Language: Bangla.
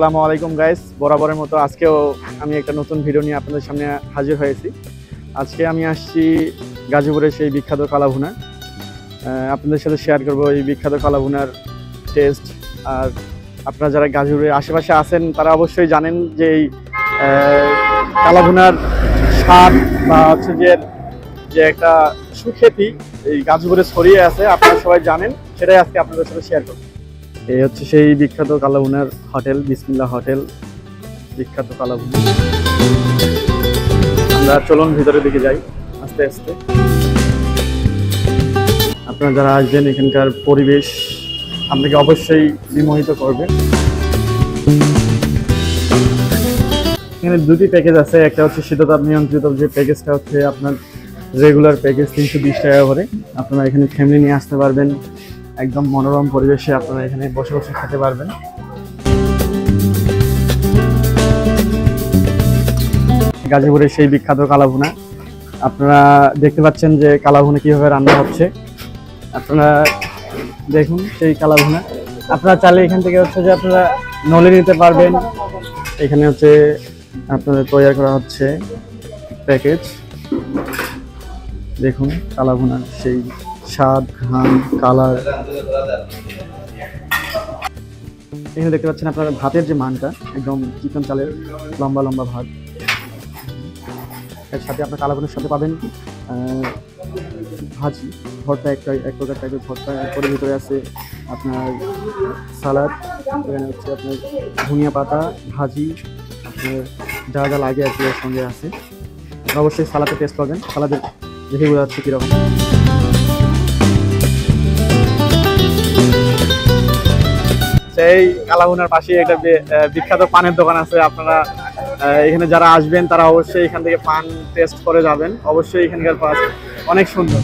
আসসালামু আলাইকুম গাইস, বরাবরের মতো আজকেও আমি একটা নতুন ভিডিও নিয়ে আপনাদের সামনে হাজির হয়েছি। আজকে আমি আসছি গাজীপুরের সেই বিখ্যাত কালাভুনা। আপনাদের সাথে শেয়ার করব এই বিখ্যাত কালাভুনার টেস্ট। আর আপনারা যারা গাজীপুরের আশেপাশে আছেন তারা অবশ্যই জানেন যে এই কালাভুনার স্বাদ বা হচ্ছে যে একটা সুখ্যাতি এই গাজীপুরে ছড়িয়ে আছে, আপনারা সবাই জানেন, সেটাই আজকে আপনাদের সাথে শেয়ার করব। এই হচ্ছে সেই বিখ্যাত কালাভুনার হোটেল, বিসমিল্লাহ হোটেল, বিখ্যাত কালাভুনা। আমরা চলুন ভিতরের দিকে যাই আস্তে আস্তে। আপনারা যারা আসবেন এখানকার পরিবেশ আপনাকে অবশ্যই বিমোহিত করবে। এখানে দুটি প্যাকেজ আছে, একটা হচ্ছে শীততাপ নিয়ন্ত্রিত যে প্যাকেজটা হচ্ছে আপনার রেগুলার প্যাকেজ 320 টাকা করে। আপনারা এখানে ফ্যামিলি নিয়ে আসতে পারবেন, একদম মনোরম পরিবেশে আপনারা এখানে বসে বসে খেতে পারবেন। গাজীপুরের সেই বিখ্যাত কালাভুনা আপনারা দেখতে পাচ্ছেন যে কালাভুনা কিভাবে রান্না হচ্ছে। আপনারা দেখুন সেই কালাভুনা। আপনারা চাইলে এখান থেকে হচ্ছে যে আপনারা নলে নিতে পারবেন। এখানে হচ্ছে আপনাদের তৈরি করা হচ্ছে প্যাকেজ। দেখুন কালাভুনার সেই স্বাদ, ঘ্রাণ, কালার। এখানে দেখতে পাচ্ছেন আপনারা ভাতের যে মানটা, একদম চিকন চালের লম্বা লম্বা ভাত। এর সাথে আপনার কালাভুনার সাথে পাবেন ভাজি, ভর্তা, এক প্রকার টাইপের ভর্তা। এরপরে ভিতরে আছে আপনার সালাদ, এখানে হচ্ছে আপনার ধনিয়া পাতা, ভাজি, আপনার যা যা লাগে আর কি এর সঙ্গে আছে। অবশ্যই সালাদে টেস্ট পাবেন, সালাদের দেখে বোঝা যাচ্ছে কীরকম। সেই কালাভুনার পাশে একটা বিখ্যাত পানের দোকান আছে। আপনারা এখানে যারা আসবেন তারা অবশ্যই এখান থেকে পান টেস্ট করে যাবেন। অবশ্যই এখানকার পান অনেক সুন্দর।